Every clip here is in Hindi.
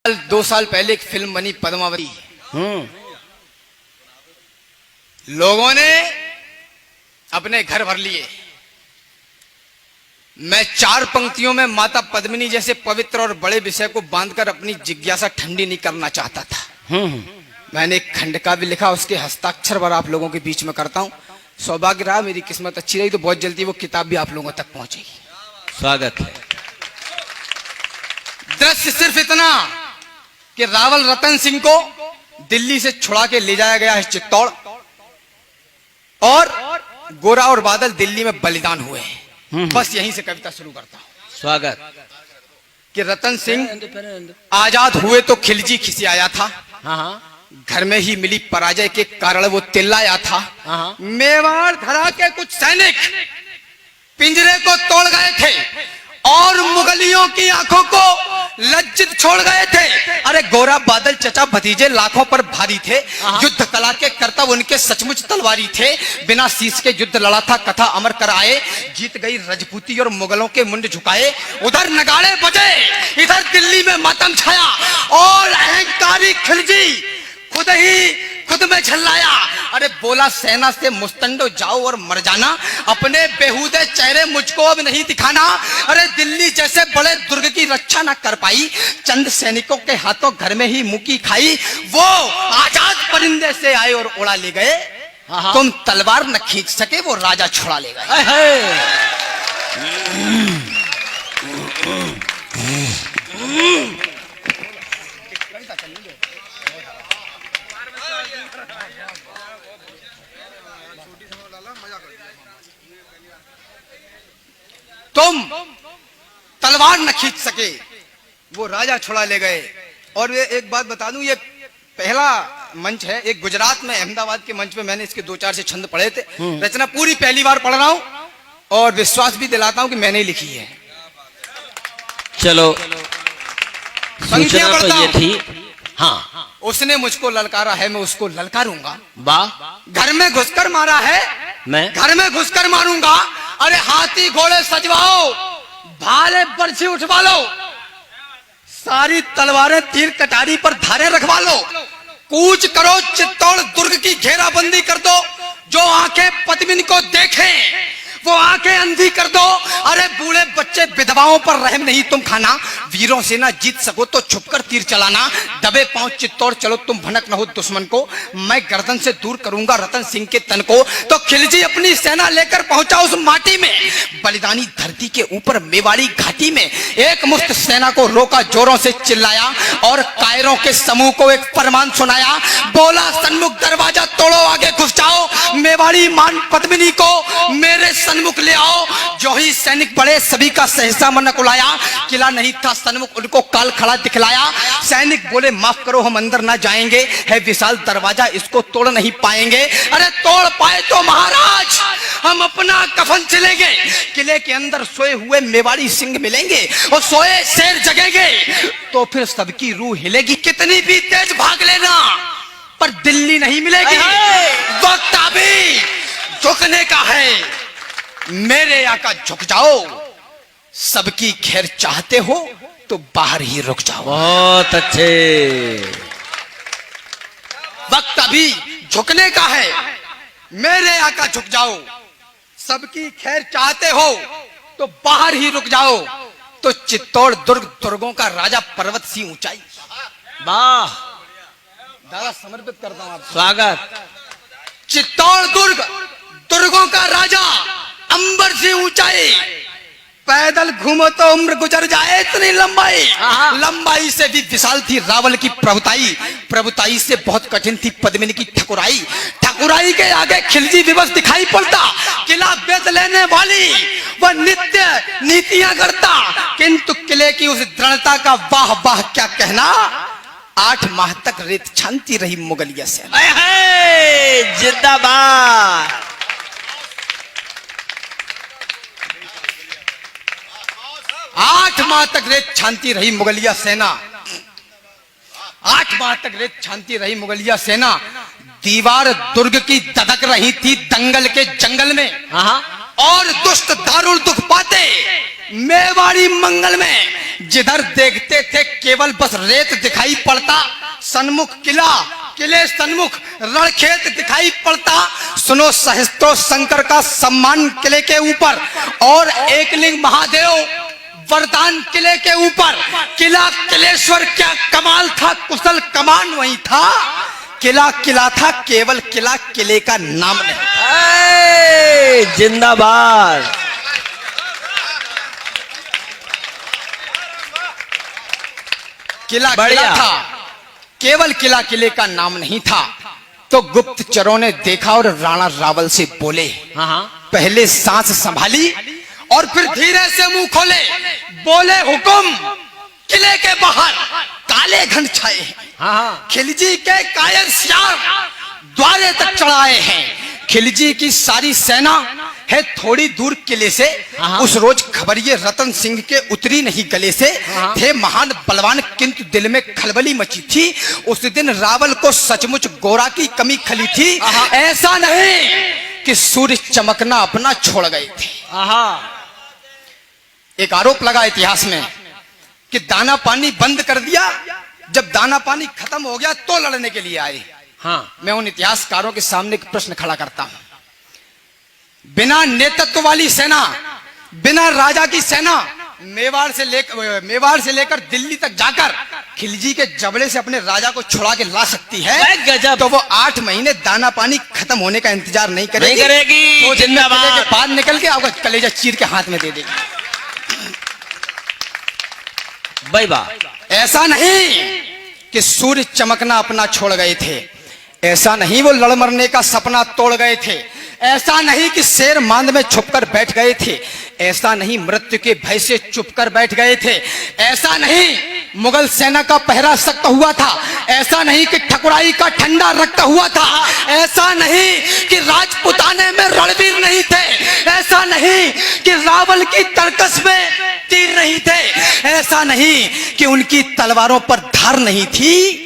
2 साल पहले एक फिल्म बनी पद्मावती। लोगों ने अपने घर भर लिए। मैं 4 पंक्तियों में माता पद्मिनी जैसे पवित्र और बड़े विषय को बांधकर अपनी जिज्ञासा ठंडी नहीं करना चाहता था। मैंने एक खंड का भी लिखा, उसके हस्ताक्षर पर आप लोगों के बीच में करता हूं। सौभाग्य रहा, मेरी किस्मत अच्छी रही तो बहुत जल्दी वो किताब भी आप लोगों तक पहुंचेगी। स्वागत है। दृश्य सिर्फ इतना कि रावल रतन सिंह को दिल्ली से छुड़ा के ले जाया गया है चित्तौड़, और गोरा और बादल दिल्ली में बलिदान हुए हैं। बस यहीं से कविता शुरू करता हूं। स्वागत कि रतन सिंह आजाद हुए तो खिलजी खिसियाया था। घर में ही मिली पराजय के कारण वो तिल्लाया था। मेवाड़ धरा के कुछ सैनिक पिंजरे को तोड़ गए थे और मुगलियों की आंखों को लज्जित छोड़ गए थे। अरे गोरा बादल चचा भतीजे लाखों पर भारी थे। युद्ध कला के कर्तव्य उनके सचमुच तलवारी थे। बिना शीश के युद्ध लड़ा था, कथा अमर कर आए। जीत गई रजपूती और मुगलों के मुंड झुकाए। उधर नगाड़े बजे, इधर दिल्ली में मातम छाया, और अहंकारी खिलजी खुद में झल्लाया। अरे बोला सेना से मुस्तंडो जाओ और मर जाना, अपने बेहूदे चेहरे मुझको अब नहीं दिखाना। अरे दिल्ली जैसे बड़े दुर्ग की रक्षा ना कर पाई, चंद सैनिकों के हाथों घर में ही मुकी खाई। वो आजाद परिंदे से आए और उड़ा ले गए, तुम तलवार न खींच सके वो राजा छुड़ा ले गए। तुम तलवार न खींच सके वो राजा छुड़ा ले गए। और ये एक बात बता दूं, ये पहला मंच है। एक गुजरात में अहमदाबाद के मंच पे मैंने इसके 2-4 से छंद पढ़े थे। रचना पूरी पहली बार पढ़ रहा हूं और विश्वास भी दिलाता हूं कि मैंने लिखी है। चलो, पंक्तियां तो पढ़ता ये हूं। थी। हाँ, उसने मुझको ललकारा है, मैं उसको ललकारूंगा। वाह। घर में घुसकर मारा है, मैं घर में घुसकर मारूंगा। अरे हाथी घोड़े सजवाओ, भाले बरछी उठवा लो, सारी तलवारें तीर कटारी पर धारे रखवा लो। कूच करो चित्तौड़ दुर्ग की घेराबंदी कर दो। जो आंखें पद्मिनी को देखें वो आंखें अंधी कर दो। अरे बूढ़े बच्चे विधवाओं पर रहम नहीं तुम खाना। वीरों से ना जीत सको तो छुपकर तीर चलाना। दबे पांव चित्तौड़ चलो तुम भनक न हो दुश्मन को। मैं गर्दन से दूर करूंगा रतन सिंह के तन को। तो खिलजी अपनी सेना लेकर पहुंचा उस माटी में, बलिदानी धरती के ऊपर मेवाड़ी घाटी में। एक मुश्त सेना को रोका, जोरों से चिल्लाया और कायरों के समूह को एक फरमान सुनाया। बोला सन्मुख दरवाजा तोड़ो, आगे घुस जाओ, मेवाड़ी मान पद्मिनी को मेरे सन्मुख ले आओ। जो ही सैनिक बड़े सभी का सहसा मन कुलाया। किला नहीं था सन्मुख, उनको काल खड़ा दिखलाया। सैनिक बोले माफ करो हम अंदर ना जाएंगे, है विशाल दरवाजा इसको तोड़ नहीं पाएंगे। अरे तोड़ पाए तो महाराज हम अपना कफन चलेंगे। किले के अंदर सोए हुए मेवाड़ी सिंह मिलेंगे और सोए शेर जगेंगे तो फिर सबकी रूह हिलेगी। कितनी भी तेज भाग लेना पर दिल्ली नहीं मिलेगी। वक्त अभी झुकने का है, मेरे आका झुक जाओ। सबकी खैर चाहते हो तो बाहर ही रुक जाओ। बहुत अच्छे। वक्त अभी झुकने का है, मेरे आका झुक जाओ। सबकी खैर चाहते हो तो बाहर ही रुक जाओ। तो चित्तौड़ दुर्ग दुर्गों का राजा, पर्वत सी ऊंचाई। वाह, दादा समर्पित करता हूं आपको। स्वागत। चित्तौड़ दुर्ग दुर्गों का राजा, अंबर से ऊंचाई। पैदल घूमो तो उम्र गुजर जाए, इतनी लंबाई। लंबाई से भी विशाल थी रावल की प्रभुताई। प्रभुताई से बहुत कठिन थी पद्मिनी की ठकुराई। ठकुराई के आगे खिलजी विवश दिखाई पड़ता। किला बेच लेने वाली वह नित्य नीतियां करता, किंतु किले की उस दृढ़ता का वाह वाह क्या कहना। 8 माह तक रेत छानती रही मुगलिया सेना। जिंदाबाद। 8 माह तक रेत छानती रही मुगलिया सेना। 8 माह तक रेत छानती रही मुगलिया सेना। दीवार दुर्ग की दधक रही थी दंगल के जंगल में। और दुष्ट दारुण दुख पाते मेवाड़ी मंगल में जिधर देखते थे केवल बस रेत दिखाई पड़ता, सन्मुख किला, किले सन्मुख रणखेत दिखाई पड़ता। सुनो सहस्त्रों शंकर का सम्मान किले के ऊपर और एकलिंग महादेव वरदान किले के ऊपर। किला किलेश्वर क्या कमाल था, कुशल कमान वही था। किला किला था, केवल किला किले का नाम नहीं। जिंदाबाद। किला बढ़िया। किला था, केवल किला किले का नाम नहीं था। तो गुप्तचरों ने देखा और राणा रावल से बोले, हाँ हाँ, पहले सांस संभाली और फिर धीरे से मुंह खोले, बोले हुकुम, किले के बाहर काले घन छाए हैं। हाँ हाँ, खिलजी के कायर सियार द्वारे तक चढ़ाए हैं। खिलजी की सारी सेना है थोड़ी दूर किले से। हाँ। उस रोज खबरिये रतन सिंह के उतरी नहीं गले से। हाँ। थे महान बलवान, किंतु दिल में खलबली मची थी। उस दिन रावल को सचमुच गोरा की कमी खली थी। हाँ। ऐसा नहीं कि सूर्य चमकना अपना छोड़ गए थे। हाँ, एक आरोप लगा इतिहास में कि दाना पानी बंद कर दिया, जब दाना पानी खत्म हो गया तो लड़ने के लिए आए। हाँ, मैं उन इतिहासकारों के सामने एक प्रश्न खड़ा करता हूं। बिना नेतृत्व वाली सेना, बिना राजा की सेना मेवाड़ से लेकर दिल्ली तक जाकर खिलजी के जबड़े से अपने राजा को छुड़ा के ला सकती है, गजब। तो वो 8 महीने दाना पानी खत्म होने का इंतजार नहीं करेगी। नहीं करेगी। तो दिन में किले जिंदाबाद। के पार निकल के आपका कलेजा चीर के हाथ में दे देगी। भाई वाह। ऐसा नहीं कि सूर्य चमकना अपना छोड़ गए थे, ऐसा नहीं वो लड़ मरने का सपना तोड़ गए थे, ऐसा नहीं कि शेर मांद में छुपकर बैठ गए थे, ऐसा नहीं मृत्यु के भय से चुपकर बैठ गए थे, ऐसा नहीं मुगल सेना का पहरा सख्त हुआ था, ऐसा नहीं कि ठकुराई का ठंडा रखता हुआ था, ऐसा नहीं कि राजपुताने में रणवीर नहीं थे, ऐसा नहीं कि रावल की तरकस में तीर नहीं थे, ऐसा नहीं कि उनकी तलवारों पर धार नहीं थी,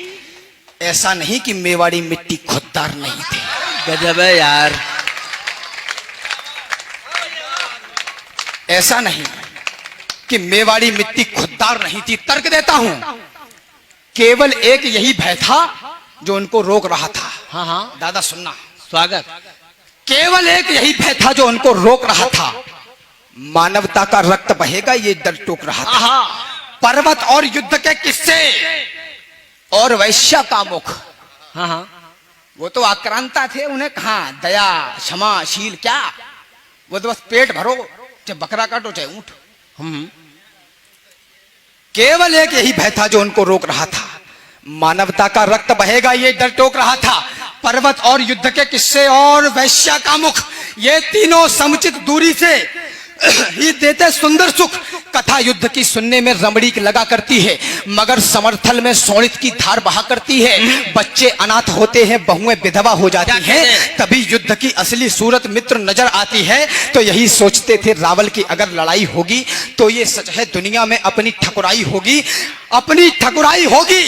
ऐसा नहीं कि मेवाड़ी मिट्टी खुददार नहीं थे। गजब है यार। ऐसा नहीं कि मेवाड़ी मिट्टी खुददार नहीं थी। तर्क देता हूं, केवल एक यही भय था जो उनको रोक रहा था। हाँ हाँ, दादा सुनना, स्वागत। केवल एक यही भय था जो उनको रोक रहा था। मानवता का रक्त बहेगा ये डर टोक रहा था। हाँ पर्वत और युद्ध के किस्से और वैश्या का मुख, हाँ, हाँ, वो तो आक्रांता थे, उन्हें कहां दया क्षमा शील, क्या वो तो बस पेट भरो, चाहे बकरा काटो चाहे ऊंट। केवल एक यही भय था जो उनको रोक रहा था। मानवता का रक्त बहेगा ये डर टोक रहा था। पर्वत और युद्ध के किस्से और वैश्या का मुख, ये तीनों समुचित दूरी से ही देते सुंदर सुख। कथा युद्ध की सुनने में रमणीक लगा करती है, मगर समर्थल में सोणित की धार बहा करती है। बच्चे अनाथ होते हैं, बहुएं विधवा हो जाती हैं, तभी युद्ध की असली सूरत मित्र नजर आती है। तो यही सोचते थे रावल की अगर लड़ाई होगी तो ये सच है दुनिया में अपनी ठकुराई होगी, अपनी ठकुराई होगी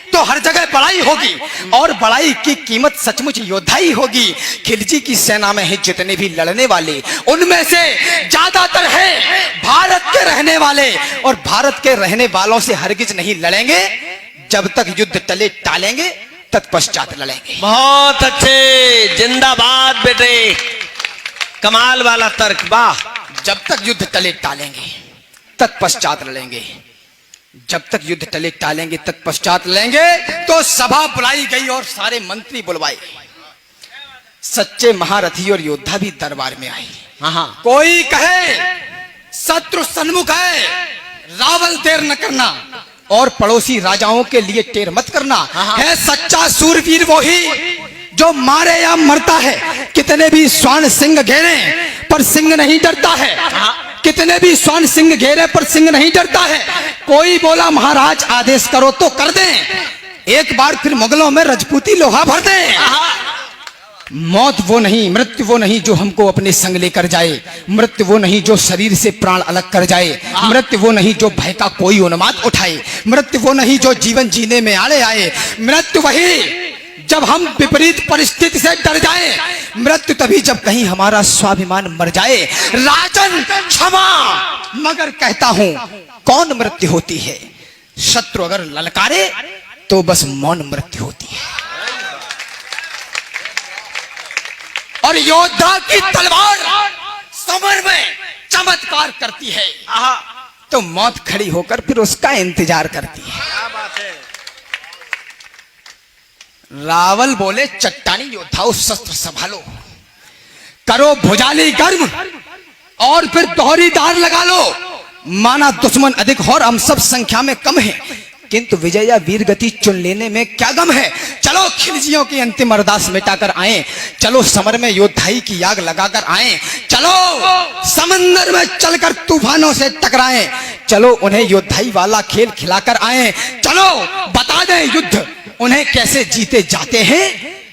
तो हर जगह बड़ाई होगी, और बड़ाई की कीमत सचमुच योद्धाई होगी। खिलजी की सेना में है जितने भी लड़ने वाले, उनमें से ज्यादातर है भारत के रहने वाले, और भारत के रहने वालों से हरगिज नहीं लड़ेंगे जब तक युद्ध टले टालेंगे, तत्पश्चात लड़ेंगे। बहुत अच्छे, जिंदाबाद बेटे, कमाल वाला तर्क, वाह। जब तक युद्ध टले टालेंगे तत्पश्चात लड़ेंगे, जब तक युद्ध टले टालेंगे तत्पश्चात लड़ेंगे। तो सभा बुलाई गई और सारे मंत्री बुलवाए। सच्चे महारथी और योद्धा भी दरबार में आए। हाँ हाँ, कोई कहे शत्रु सन्मुख है, रावल देर न करना, और पड़ोसी राजाओं के लिए टेर मत करना। है सच्चा सूरवीर वही जो मारे या मरता है। कितने भी स्वर्ण सिंह घेरे पर सिंह नहीं डरता है, कितने भी स्वर्ण सिंह घेरे पर सिंह नहीं डरता है। कोई बोला महाराज आदेश करो तो कर दें, एक बार फिर मुगलों में रजपूती लोहा भर दें। मौत वो नहीं, मृत्यु वो नहीं जो हमको अपने संग लेकर जाए, मृत्यु वो नहीं जो शरीर से प्राण अलग कर जाए, मृत्यु वो नहीं जो भय का कोई उन्माद उठाए, मृत्यु वो नहीं जो जीवन जीने में आड़े आए, मृत्यु वही जब हम विपरीत परिस्थिति से डर जाएं, मृत्यु तभी जब कहीं हमारा स्वाभिमान मर जाए। राजन क्षमा, मगर कहता हूं कौन मृत्यु होती है? शत्रु अगर ललकारे तो बस मौन मृत्यु होती है। और योद्धा की तलवार समर में चमत्कार करती है, तो मौत खड़ी होकर फिर उसका इंतजार करती है। रावल बोले, चट्टानी योद्धाओं शस्त्र संभालो, करो भुजाली गर्म और फिर दोहरी धार लगा लो। माना दुश्मन अधिक हो और हम सब संख्या में कम हैं, किंतु विजय या वीर गति चुन लेने में क्या गम है। चलो खिलजियों की अंतिम अरदास मिटाकर आए, चलो समर में योद्धाई की आग लगाकर आए, चलो समंदर में चलकर तूफानों से टकराएं, चलो उन्हें योद्धाई वाला खेल खिलाकर आए, चलो बता दें युद्ध उन्हें कैसे जीते जाते हैं।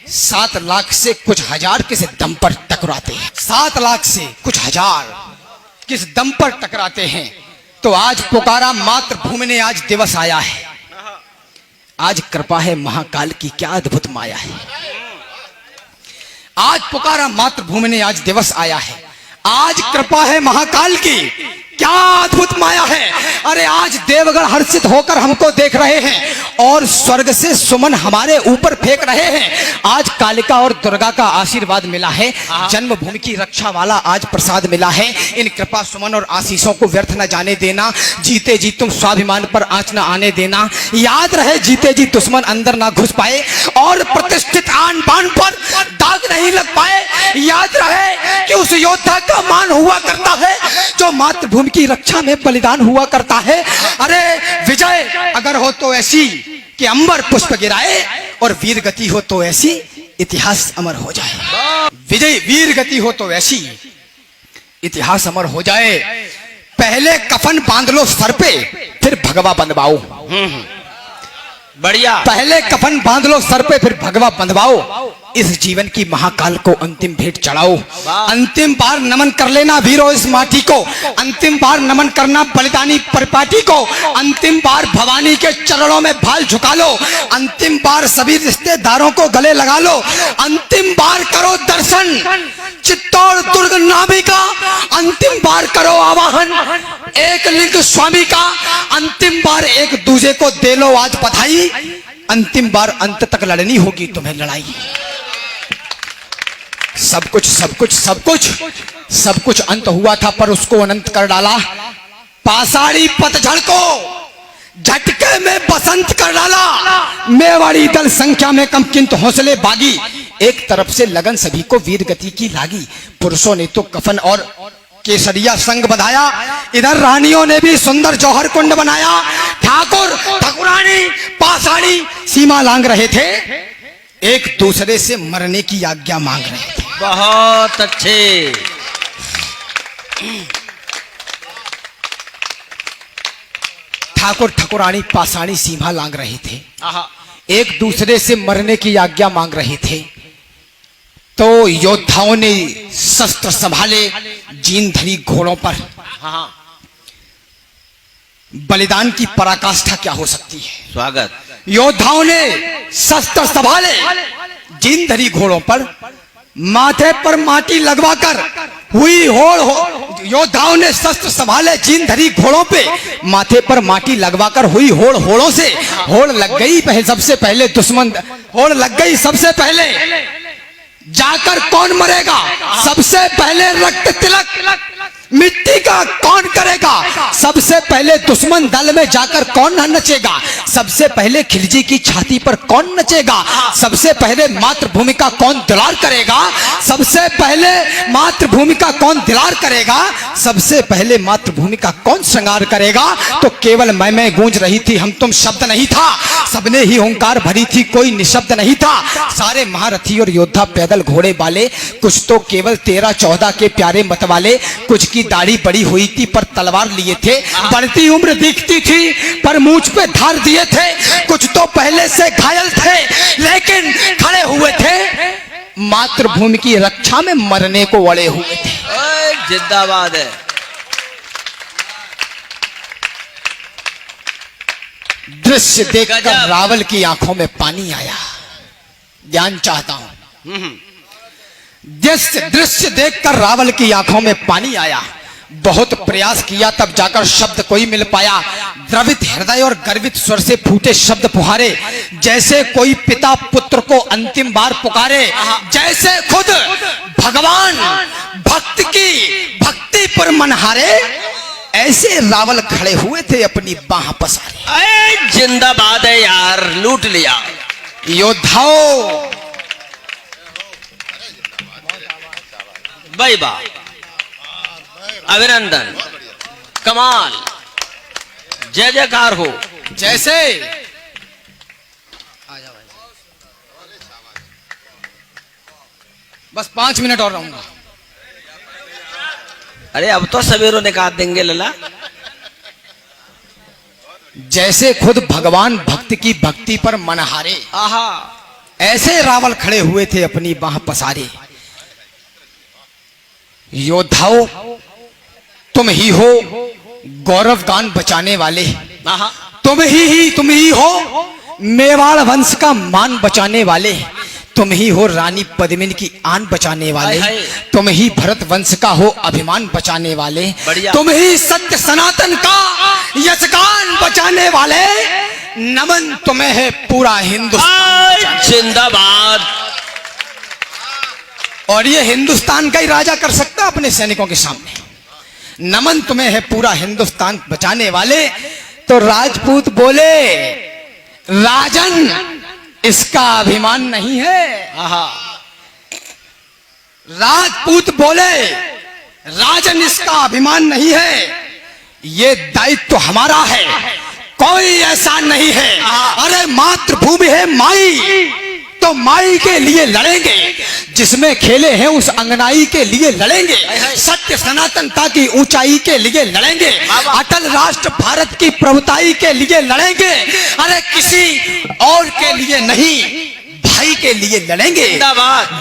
7 लाख से कुछ हजार किस दम पर टकराते हैं, 7 लाख से कुछ हजार किस दम पर टकराते हैं। तो आज पुकारा मातृभूमि ने आज दिवस आया है, आज कृपा है महाकाल की क्या अद्भुत माया है। आज पुकारा मातृभूमि ने आज दिवस आया है, आज कृपा है महाकाल की क्या अद्भुत माया है। अरे आज देवगण हर्षित होकर हमको देख रहे हैं और स्वर्ग से सुमन हमारे ऊपर फेंक रहे हैं। आज कालिका और दुर्गा का आशीर्वाद मिला है, जन्मभूमि की रक्षा वाला आज प्रसाद मिला है। इन कृपा सुमन और आशीषों को व्यर्थ न जाने देना, जीते जी तुम स्वाभिमान पर आंच न आने देना। याद रहे जीते जी दुश्मन अंदर ना घुस पाए और प्रतिष्ठित आन बान पर दाग नहीं लग पाए। याद रहे कि उस योद्धा का मान हुआ करता है जो मातृभूमि की रक्षा में बलिदान हुआ करता है। अरे विजय अगर हो तो ऐसी कि अंबर पुष्प गिराए और वीर गति हो तो ऐसी इतिहास अमर हो जाए। विजय वीर गति हो तो ऐसी इतिहास अमर हो जाए। पहले कफन बांध लो सर पे, फिर भगवा बंधवाओ। बढ़िया। पहले कफन बांध लो सर पे, फिर भगवा बंधवाओ। इस जीवन की महाकाल को अंतिम भेंट चढ़ाओ। अंतिम बार नमन कर लेना वीरों इस माटी को, अंतिम बार नमन करना बलिदानी परिपाटी को, अंतिम बार भवानी के चरणों में भाल झुका लो, अंतिम बार सभी रिश्तेदारों को गले लगा लो, अंतिम बार करो दर्शन चित्तौड़ दुर्ग नाभी का, अंतिम बार करो आवाहन एक लिंग स्वामी का, अंतिम बार एक दूसरे को दे लो आज बधाई, अंतिम बार अंत तक लड़नी होगी तुम्हें लड़ाई। सब कुछ सब कुछ सब कुछ सब कुछ अंत हुआ था पर उसको अनंत कर डाला। पाषाणी पतझड़ को झटके में बसंत कर डाला। मेवाड़ी दल संख्या में कम किंतु हौसले बागी, एक तरफ से लगन सभी को वीर गति की लागी। पुरुषों ने तो कफन और केसरिया संग बधाया, इधर रानियों ने भी सुंदर जौहर कुंड बनाया। ठाकुर ठाकुरानी पाषाणी सीमा लांग रहे थे, एक दूसरे से मरने की आज्ञा मांग रहे थे। बहुत अच्छे। ठाकुर ठाकुरानी पाषाणी सीमा लांग रहे थे, एक दूसरे से मरने की आज्ञा मांग रहे थे। तो योद्धाओं ने शस्त्र संभाले, जीन धरी घोड़ों पर। बलिदान की पराकाष्ठा क्या हो सकती है। स्वागत। योद्धाओं ने शस्त्र संभाले, जीन धरी घोड़ों पर, माथे पर माटी लगवाकर हुई होड़ हो। योद्धाओं ने शस्त्र संभाले, जीन धरी घोड़ों पे, माथे पर माटी लगवाकर हुई होड़। होड़ों से होड़ लग गई सबसे पहले दुश्मन, होड़ लग गई सबसे पहले। जाकर कौन मरेगा, सबसे पहले रक्त तिलक मिट्टी का कौन करेगा, सबसे पहले दुश्मन दल में जाकर कौन नचेगा, सबसे पहले खिलजी की छाती पर कौन नचेगा, सबसे पहले मातृभूमि का कौन दुलार करेगा, सबसे पहले मातृभूमि का कौन दुलार करेगा, सबसे पहले मातृभूमि का कौन श्रृंगार करेगा। तो केवल मैं गूंज रही थी, हम तुम शब्द नहीं था, सबने ही ओंकार भरी थी, कोई निशब्द नहीं था। सारे महारथी और योद्धा पैदल घोड़े वाले, कुछ तो केवल 13-14 के प्यारे मत वाले, कुछ की दाढ़ी बड़ी हुई थी पर तलवार लिए थे, बढ़ती उम्र दिखती थी पर मूंछ पे धार दिए थे, कुछ तो पहले से घायल थे लेकिन खड़े हुए थे, मातृभूमि की रक्षा में मरने को अड़े हुए थे। जिंदाबाद है। दृश्य देखकर रावल की आंखों में पानी आया। ज्ञान चाहता हूं, दृश्य दृश्य देखकर रावल की आंखों में पानी आया। बहुत प्रयास किया तब जाकर शब्द कोई मिल पाया। द्रवित हृदय और गर्वित स्वर से फूटे शब्द पुहारे, जैसे कोई पिता पुत्र को अंतिम बार पुकारे। जैसे खुद भगवान भक्ति पर मनहारे, ऐसे रावल खड़े हुए थे अपनी बाह पसारे। अरे जिंदाबाद है यार, लूट लिया। योद्धाओं, भाई वाह, अभिनंदन, कमाल, जय जयकार हो। जैसे बस 5 मिनट और रहूंगा। अरे अब तो सवेरों निकाल देंगे लला। जैसे खुद भगवान भक्ति पर मनहारे, आहा, ऐसे रावल खड़े हुए थे अपनी बाह पसारे। योद्धाओं, तुम ही हो गौरव गान बचाने वाले। आहा, तुम ही हो मेवाड़ वंश का मान बचाने वाले। तुम ही हो रानी पद्मिनी की आन बचाने वाले। हाय हाय। तुम ही भरत वंश का हो अभिमान बचाने वाले। बढ़िया। तुम ही सत्य सनातन का यशगान बचाने वाले। नमन तुम्हें है पूरा हिंदुस्तान। जिंदाबाद। और ये हिंदुस्तान का ही राजा कर सकता है अपने सैनिकों के सामने। नमन तुम्हें है पूरा हिंदुस्तान बचाने वाले। तो राजपूत बोले, राजन इसका अभिमान नहीं है। आहा, राजपूत बोले, राजन इसका अभिमान नहीं है, ये दायित्व तो हमारा है, कोई ऐसा नहीं है। अरे मातृभूमि है माई, तो माई के लिए लड़ेंगे। जिसमें खेले हैं उस अंगनाई के लिए लड़ेंगे। सत्य सनातनता की ऊंचाई के लिए लड़ेंगे। अटल राष्ट्र भारत की प्रभुताई के लिए लड़ेंगे। अरे किसी और के लिए नहीं, भाई के लिए लड़ेंगे।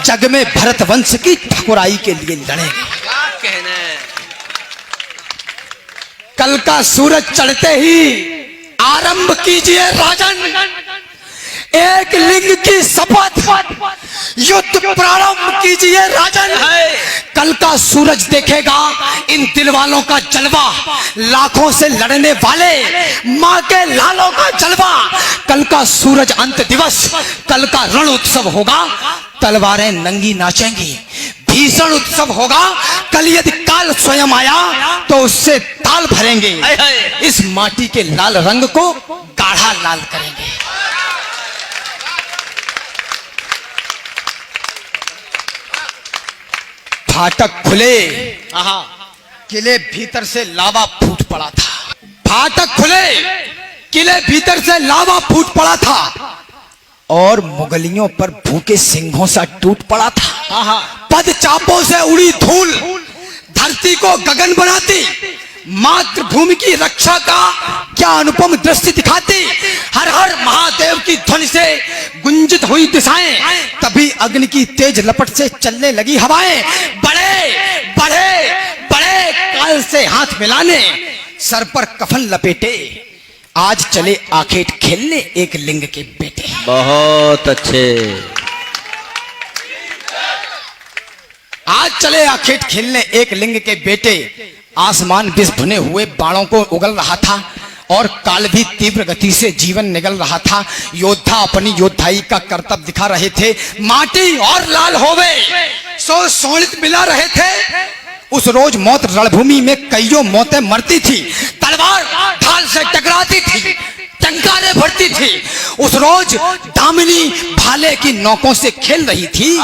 जग में भरत वंश की ठकुराई के लिए लड़ेंगे। क्या कहना है? कल का सूरज चढ़ते ही आरंभ कीजिए राजन, एक लिंग की शपथ, युद्ध प्रारंभ कीजिए राजन। कल का सूरज देखेगा इन दिल वालों का जलवा, लाखों से लड़ने वाले माँ के लालों का जलवा। कल का सूरज अंत दिवस, कल का रण उत्सव होगा, तलवारें नंगी नाचेंगी। भीषण उत्सव होगा, कल यदि काल स्वयं आया तो उससे ताल भरेंगे। इस माटी के लाल रंग को गाढ़ा लाल करेंगे। फाटक खुले, किले भीतर से लावा फूट पड़ा था। फाटक खुले, किले भीतर से लावा फूट पड़ा था और मुगलियों पर भूखे सिंहों सा टूट पड़ा था। पद चापों से उड़ी धूल धरती को गगन बनाती, मातृभूमि की रक्षा का क्या अनुपम दृश्य दिखाती। हर हर महादेव की ध्वनि से गुंजित हुई दिशाएं, तभी अग्नि की तेज लपट से चलने लगी हवाएं। बड़े बड़े बड़े काल से हाथ मिलाने, सर पर कफन लपेटे, आज चले आखेट खेलने एक लिंग के बेटे। बहुत अच्छे। आज चले आखेट खेलने एक लिंग के बेटे। आसमान विष भुने हुए बाणों को उगल रहा था और काल भी तीव्र गति से जीवन निगल रहा था। योद्धा अपनी योद्धाई का कर्तव्य दिखा रहे थे। माटी और लाल होवे सो सोनित मिला रहे थे। उस रोज मौत रणभूमि में कईयों मौतें मरती थी, तलवार ढाल से टकराती थी, टंकारे भरती थी। उस रोज दामिनी भाले की नौकों से खेल रही थी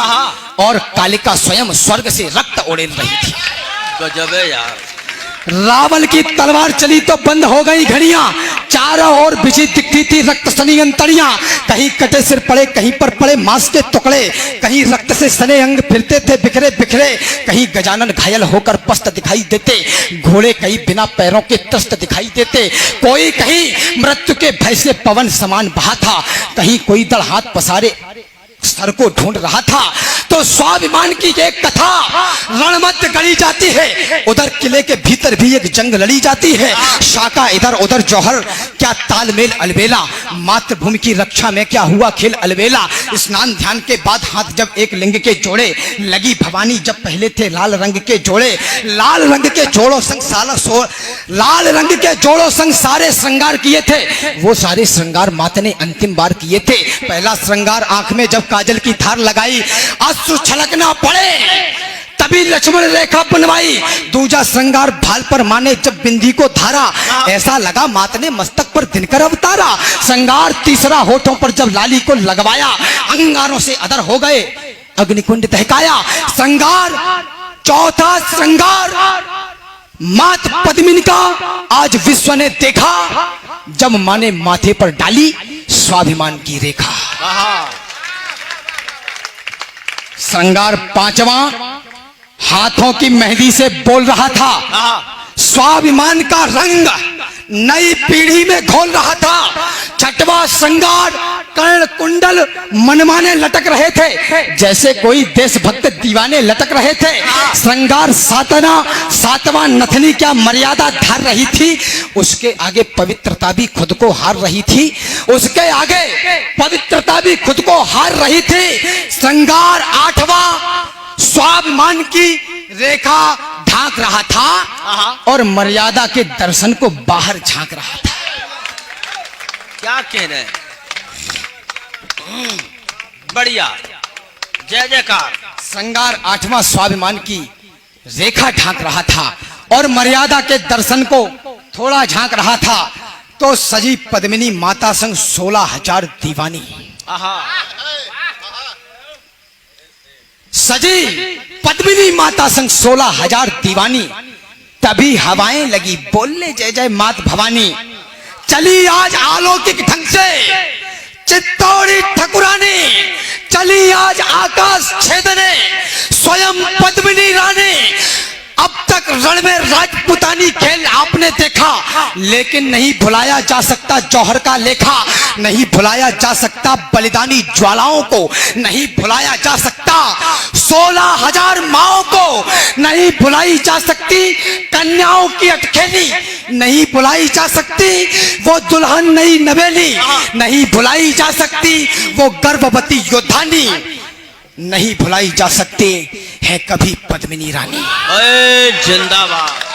और कालिका स्वयं स्वर्ग से रक्त उड़ेल रही थी। गजब है यार। रावल की तलवार चली तो बंद हो गई घड़ियां, चारों ओर बिछी दिखती थी रक्त सनी अंतड़ियां। कहीं कटे सिर पड़े, कहीं पर पड़े मांस के टुकड़े, कहीं रक्त से सने अंग फिरते थे बिखरे बिखरे। कहीं गजानन घायल होकर पस्त दिखाई देते, घोड़े कहीं बिना पैरों के त्रस्त दिखाई देते। कोई कहीं मृत्यु के भय से पवन समान बहा था, कहीं कोई दल हाथ पसारे सर को ढूंढ रहा था। तो स्वाभिमान की एक कथा रणमध्य गढ़ी जाती है। उधर किले के भीतर भी एक जंग लड़ी जाती है। शाका इधर उधर जौहर, क्या तालमेल अलबेला। मातृभूमि की रक्षा में क्या हुआ खेल अलबेला। स्नान ध्यान के बाद हाथ जब एक लिंग के जोड़े, लगी भवानी जब पहले थे लाल रंग के जोड़े। लाल रंग के जोड़ों संग लाल रंग के जोड़ों संग सारे श्रृंगार किए थे। वो सारे श्रृंगार माता ने अंतिम बार किए थे। पहला श्रृंगार आंख में जब काजल की धार लगाई, अश्रु छलकना पड़े, तभी लक्ष्मण रेखा बनवाई। दूजा श्रृंगार भाल पर माने जब बिंदी को धारा, ऐसा लगा माता ने मस्तक पर दिनकर अवतारा। श्रृंगार तीसरा होठों पर जब लाली को लगवाया, अंगारों से अदर हो गए, अग्निकुंड दहकाया। श्रृंगार चौथा श्रृंगार मात पद्मिनी का आज विश्व ने देखा, जब मां ने माथे पर डाली स्वाभिमान की रेखा। श्रृंगार पांचवा हाथों की मेहंदी से बोल रहा था, स्वाभिमान का रंग नई पीढ़ी में घोल रहा था। छठवां श्रृंगार कर्ण कुंडल मनमाने लटक रहे थे, जैसे कोई देशभक्त दीवाने लटक रहे थे। श्रृंगार सातवां नथनी क्या मर्यादा धार रही थी, उसके आगे पवित्रता भी खुद को हार रही थी। उसके आगे पवित्रता भी खुद को हार रही थी। श्रृंगार आठवां स्वाभिमान की रेखा ढांक रहा था और मर्यादा के दर्शन को बाहर झांक रहा था। क्या कहना है, बढ़िया, जय जयकार। श्रृंगार आठवां स्वाभिमान की रेखा ढांक रहा था और मर्यादा के दर्शन को थोड़ा झांक रहा था। तो सजी पद्मिनी माता संग 16,000 दीवानी। सजी पद्मिनी माता संग 16,000 दीवानी। तभी हवाएं लगी बोलने जय जय मात भवानी। चली आज अलौकिक ढंग से चित्तौड़ी ठकुरानी, चली आज आकाश छेदने स्वयं पद्मिनी रानी। अब तक रण में राजपुतानी खेल आपने देखा, लेकिन नहीं भुलाया जा सकता जौहर का लेखा। नहीं भुलाया जा सकता बलिदानी ज्वालाओं को, नहीं भुलाया जा सकता 16,000 माओं को, नहीं भुलाई जा सकती कन्याओं की अटखेली, नहीं भुलाई जा सकती वो दुल्हन नई नवेली, नहीं भुलाई जा सकती वो गर्भवती योद्धानी, नहीं भुलाई जा सकती है कभी पद्मिनी रानी। जिंदाबाद।